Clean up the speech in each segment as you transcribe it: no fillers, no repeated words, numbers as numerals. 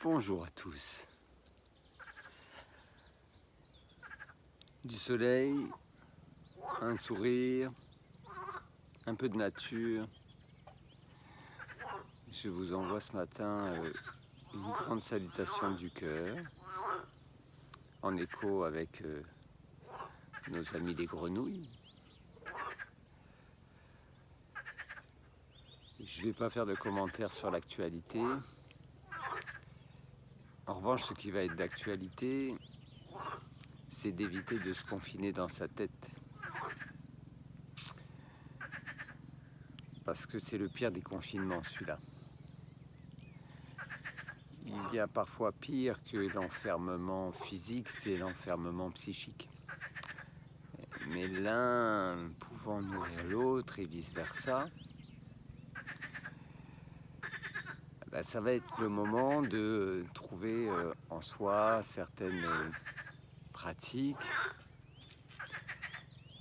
Bonjour à tous. Du soleil, un sourire, un peu de nature. Je vous envoie ce matin une grande salutation du cœur, en écho avec nos amis les grenouilles. Je ne vais pas faire de commentaires sur l'actualité. En revanche, ce qui va être d'actualité, c'est d'éviter de se confiner dans sa tête. Parce que c'est le pire des confinements, celui-là. Il y a parfois pire que l'enfermement physique, c'est l'enfermement psychique. Mais l'un pouvant nourrir l'autre et vice-versa, ça va être le moment de trouver en soi certaines pratiques.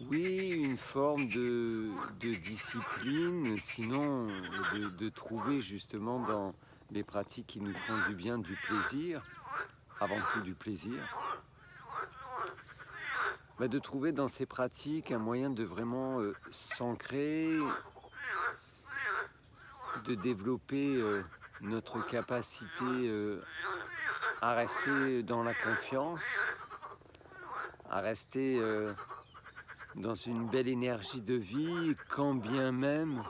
Oui, une forme de discipline, sinon de trouver justement dans les pratiques qui nous font du bien, du plaisir, avant tout du plaisir. De trouver dans ces pratiques un moyen de vraiment s'ancrer, de développer notre capacité à rester dans la confiance, à rester dans une belle énergie de vie, quand bien même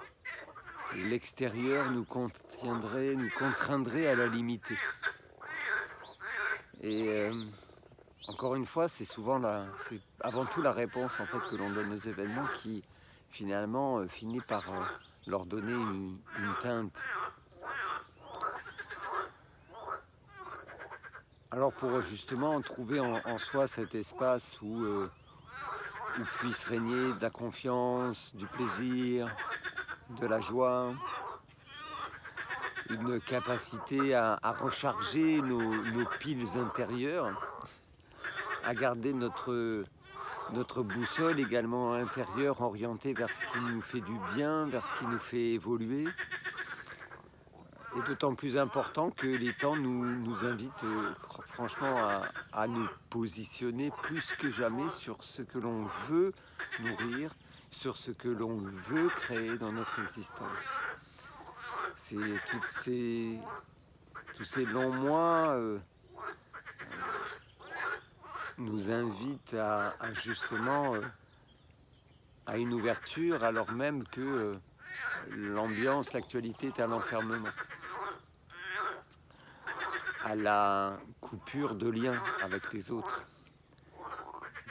l'extérieur nous contraindrait à la limiter. Et encore une fois, c'est avant tout la réponse en fait que l'on donne aux événements qui finalement finit par leur donner une teinte. Alors pour justement trouver en soi cet espace où puisse régner de la confiance, du plaisir, de la joie, une capacité à recharger nos piles intérieures, à garder notre boussole également intérieure orientée vers ce qui nous fait du bien, vers ce qui nous fait évoluer. Et d'autant plus important que les temps nous invitent franchement à nous positionner plus que jamais sur ce que l'on veut nourrir, sur ce que l'on veut créer dans notre existence. C'est tous ces longs mois nous invitent à justement à une ouverture, alors même que l'ambiance, l'actualité est à l'enfermement, à la coupure de lien avec les autres.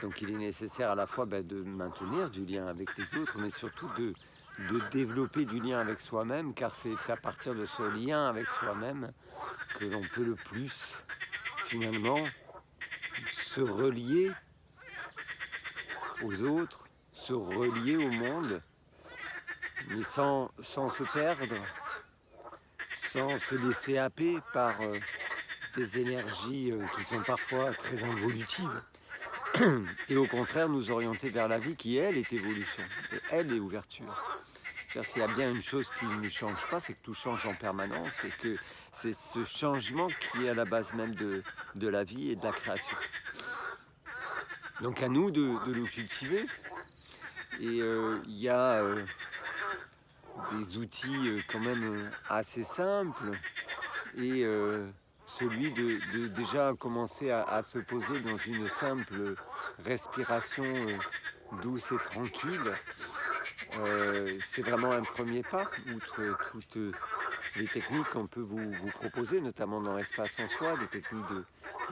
Donc il est nécessaire à la fois de maintenir du lien avec les autres, mais surtout de développer du lien avec soi-même, car c'est à partir de ce lien avec soi-même que l'on peut le plus, finalement, se relier aux autres, se relier au monde, mais sans se perdre, sans se laisser happer par des énergies qui sont parfois très involutives, et au contraire nous orienter vers la vie qui, elle, est évolution, et elle est ouverture. S'il y a bien une chose qui ne change pas, c'est que tout change en permanence, et que c'est ce changement qui est à la base même de la vie et de la création. Donc à nous de le cultiver, et il y a des outils quand même assez simples, et celui de déjà commencer à se poser dans une simple respiration douce et tranquille, c'est vraiment un premier pas, outre toutes les techniques qu'on peut vous proposer, notamment dans l'espace en soi, des techniques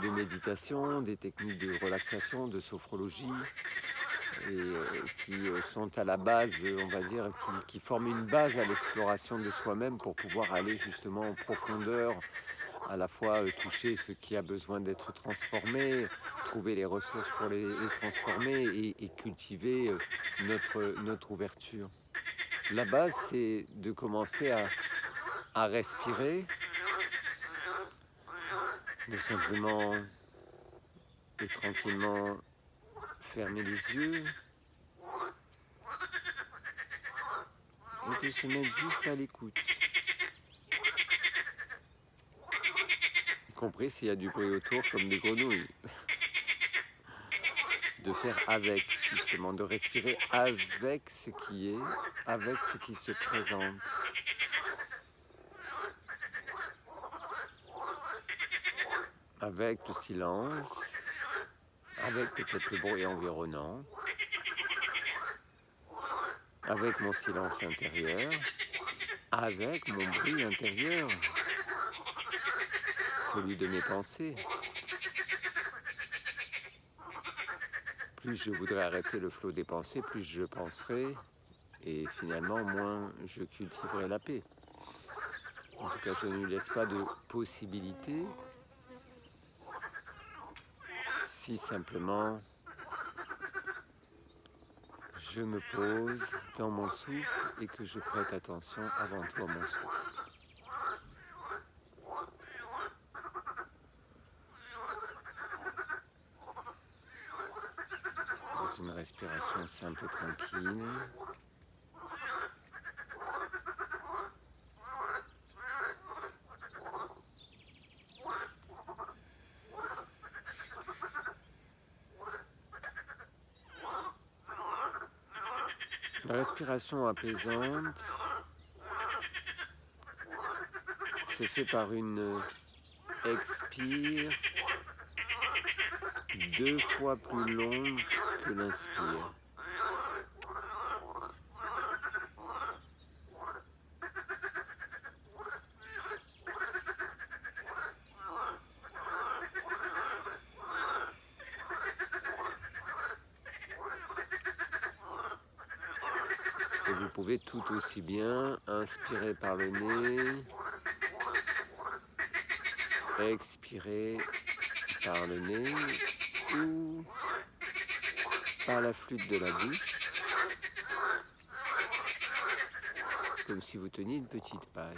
de méditation, des techniques de relaxation, de sophrologie, et qui sont à la base, on va dire, qui forment une base à l'exploration de soi-même pour pouvoir aller justement en profondeur, à la fois toucher ce qui a besoin d'être transformé, trouver les ressources pour les transformer, et cultiver notre ouverture. La base, c'est de commencer à respirer, de simplement et tranquillement fermer les yeux et de se mettre juste à l'écoute. compris s'il y a du bruit autour comme des grenouilles. De faire avec, justement, de respirer avec ce qui est, avec ce qui se présente. Avec le silence, avec peut-être le bruit environnant, avec mon silence intérieur, avec mon bruit intérieur, celui de mes pensées. Plus je voudrais arrêter le flot des pensées, plus je penserai, et finalement, moins je cultiverai la paix. En tout cas, je ne lui laisse pas de possibilité, si simplement je me pose dans mon souffle et que je prête attention avant tout à mon souffle. Dans une respiration simple et tranquille. La respiration apaisante se fait par une expire 2 fois plus longue que l'inspire. Et vous pouvez tout aussi bien inspirer par le nez, expirer par le nez ou par la flûte de la bouche, comme si vous teniez une petite paille.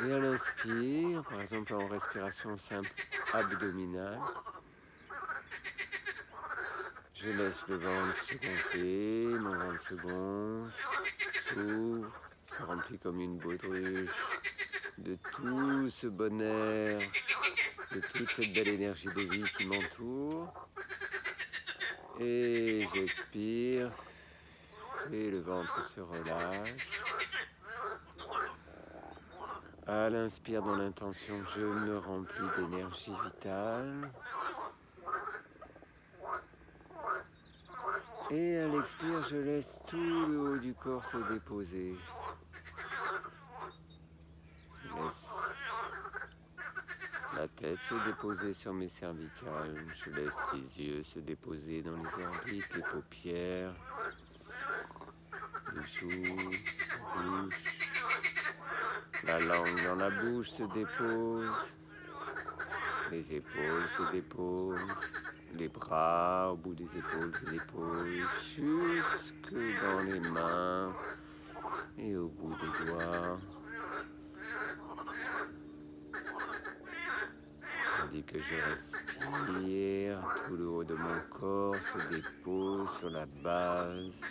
Et à l'inspire, par exemple en respiration simple abdominale, je laisse le ventre se gonfler, mon ventre se gonfle, s'ouvre, se remplit comme une baudruche de tout ce bon air, de toute cette belle énergie de vie qui m'entoure. Et j'expire, et le ventre se relâche. À l'inspire, dans l'intention, je me remplis d'énergie vitale. Et à l'expire, je laisse tout le haut du corps se déposer. Je laisse la tête se déposer sur mes cervicales. Je laisse les yeux se déposer dans les orbites, les paupières, les joues, la bouche. La langue dans la bouche se dépose. Les épaules se déposent. Les bras au bout des épaules se déposent jusque dans les mains et au bout des doigts. Tandis que je respire, tout le haut de mon corps se dépose sur la base,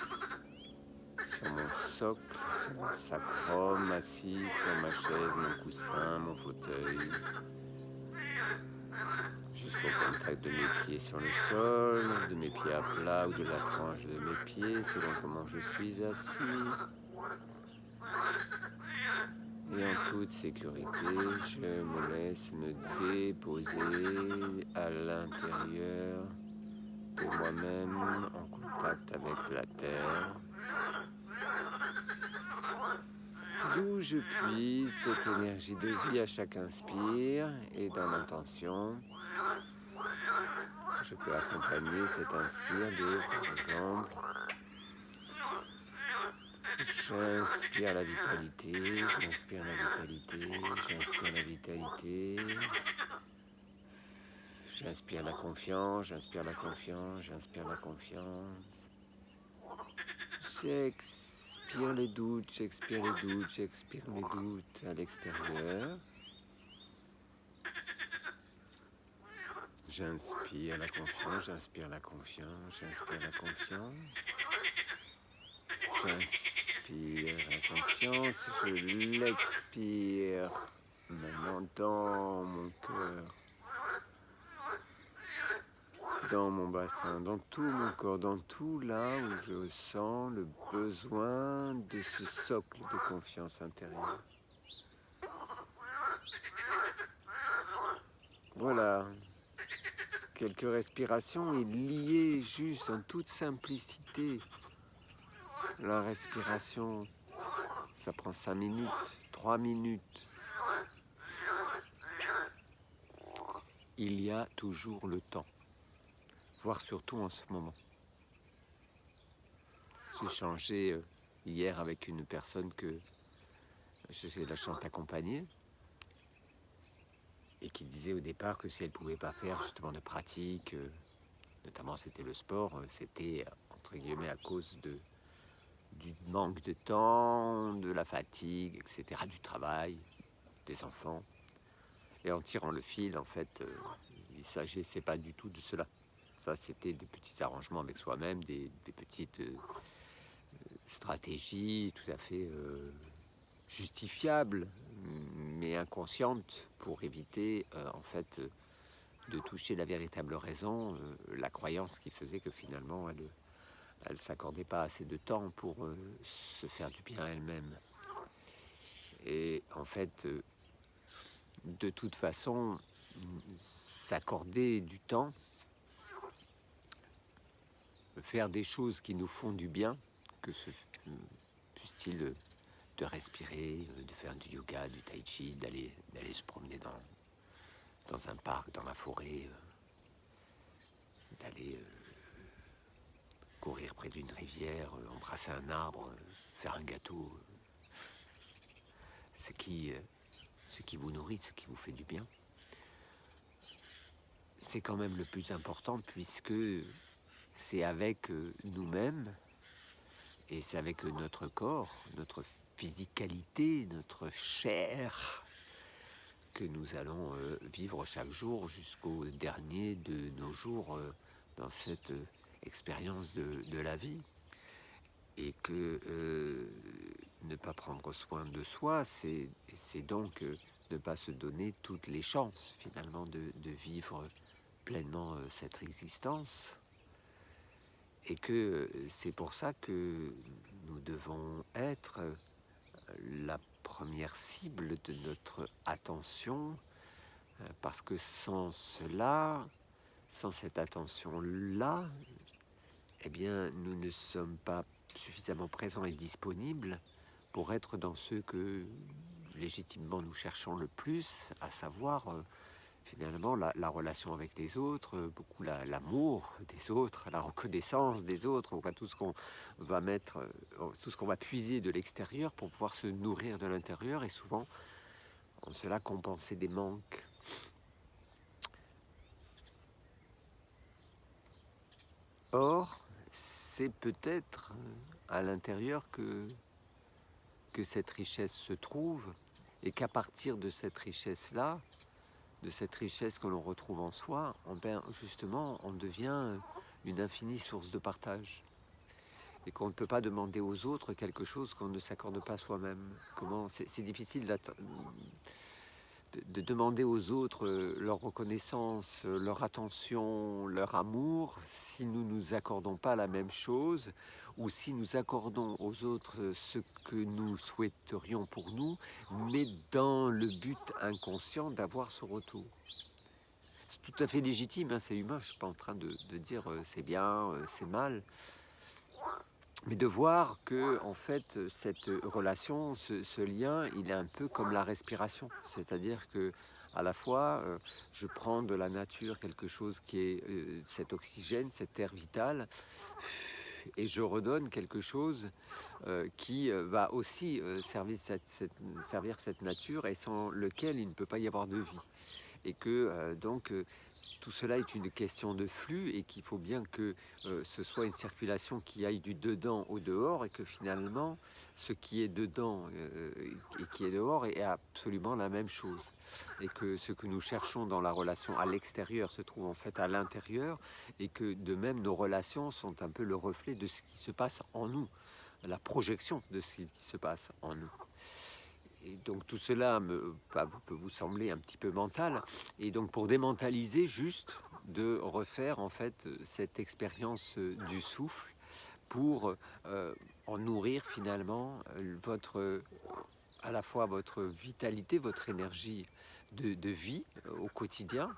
sur mon socle, sur mon sacrum, assis sur ma chaise, mon coussin, mon fauteuil. Jusqu'au contact de mes pieds sur le sol, de mes pieds à plat ou de la tranche de mes pieds, selon comment je suis assis. Et en toute sécurité, je me laisse me déposer à l'intérieur de moi-même, en contact avec la terre, d'où je puise cette énergie de vie à chaque inspire et dans l'intention. Je peux accompagner cet inspire de, par exemple, j'inspire la vitalité, j'inspire la vitalité, j'inspire la vitalité, j'inspire la confiance, j'inspire la confiance, j'inspire la confiance, j'expire les doutes, j'expire les doutes, j'expire les doutes à l'extérieur. J'inspire la confiance, j'inspire la confiance, j'inspire la confiance. J'inspire la confiance, je l'expire maintenant dans mon cœur, dans mon bassin, dans tout mon corps, dans tout là où je sens le besoin de ce socle de confiance intérieure. Voilà, quelques respirations et liées juste en toute simplicité. La respiration, ça prend 5 minutes, 3 minutes. Il y a toujours le temps, voire surtout en ce moment. J'ai échangé hier avec une personne que j'ai la chance d'accompagner et qui disait au départ que si elle ne pouvait pas faire justement de pratique, notamment c'était le sport, c'était entre guillemets à cause du manque de temps, de la fatigue, etc., du travail, des enfants. Et en tirant le fil, en fait, il ne s'agissait pas du tout de cela. Ça, c'était des petits arrangements avec soi-même, des petites stratégies tout à fait justifiables, mais inconscientes, pour éviter, en fait, de toucher la véritable raison, la croyance qui faisait que finalement, elle ne s'accordait pas assez de temps pour se faire du bien à elle-même. Et en fait, de toute façon, s'accorder du temps, faire des choses qui nous font du bien, que ce style de respirer, de faire du yoga, du tai chi, d'aller se promener dans un parc, dans la forêt, d'aller courir près d'une rivière, embrasser un arbre, faire un gâteau, ce qui vous nourrit, ce qui vous fait du bien. C'est quand même le plus important puisque c'est avec nous-mêmes et c'est avec notre corps, notre physicalité, notre chair que nous allons vivre chaque jour jusqu'au dernier de nos jours dans cette expérience de la vie. Et que ne pas prendre soin de soi, c'est donc ne pas se donner toutes les chances finalement de vivre pleinement cette existence. Et que c'est pour ça que nous devons être la première cible de notre attention, parce que sans cela, sans cette attention-là, eh bien, nous ne sommes pas suffisamment présents et disponibles pour être dans ce que légitimement nous cherchons le plus, à savoir finalement la relation avec les autres, beaucoup l'amour des autres, la reconnaissance des autres, enfin, tout ce qu'on va mettre, tout ce qu'on va puiser de l'extérieur pour pouvoir se nourrir de l'intérieur et souvent en cela compenser des manques. Or, c'est peut-être à l'intérieur que cette richesse se trouve et qu'à partir de cette richesse-là, de cette richesse que l'on retrouve en soi, justement, on devient une infinie source de partage. Et qu'on ne peut pas demander aux autres quelque chose qu'on ne s'accorde pas soi-même. C'est difficile de demander aux autres leur reconnaissance, leur attention, leur amour, si nous ne nous accordons pas la même chose, ou si nous accordons aux autres ce que nous souhaiterions pour nous, mais dans le but inconscient d'avoir ce retour. C'est tout à fait légitime, hein, c'est humain, je ne suis pas en train de dire c'est bien, c'est mal, mais de voir que en fait cette relation, ce lien, il est un peu comme la respiration, c'est-à-dire que à la fois je prends de la nature quelque chose qui est cet oxygène, cet air vital, et je redonne quelque chose qui va aussi servir cette nature et sans lequel il ne peut pas y avoir de vie. Et que donc tout cela est une question de flux et qu'il faut bien que ce soit une circulation qui aille du dedans au dehors et que finalement ce qui est dedans et qui est dehors est absolument la même chose et que ce que nous cherchons dans la relation à l'extérieur se trouve en fait à l'intérieur et que de même nos relations sont un peu le reflet de ce qui se passe en nous. la projection de ce qui se passe en nous. Et donc tout cela peut vous sembler un petit peu mental. Et donc pour démentaliser, juste de refaire en fait cette expérience du souffle pour en nourrir finalement à la fois votre vitalité, votre énergie de vie au quotidien,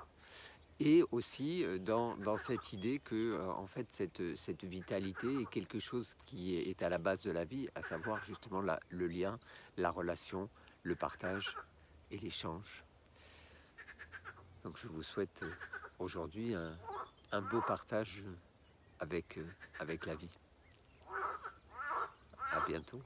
et aussi dans cette idée que en fait cette vitalité est quelque chose qui est à la base de la vie, à savoir justement le lien, la relation, le partage et l'échange. Donc je vous souhaite aujourd'hui un beau partage avec la vie. À bientôt.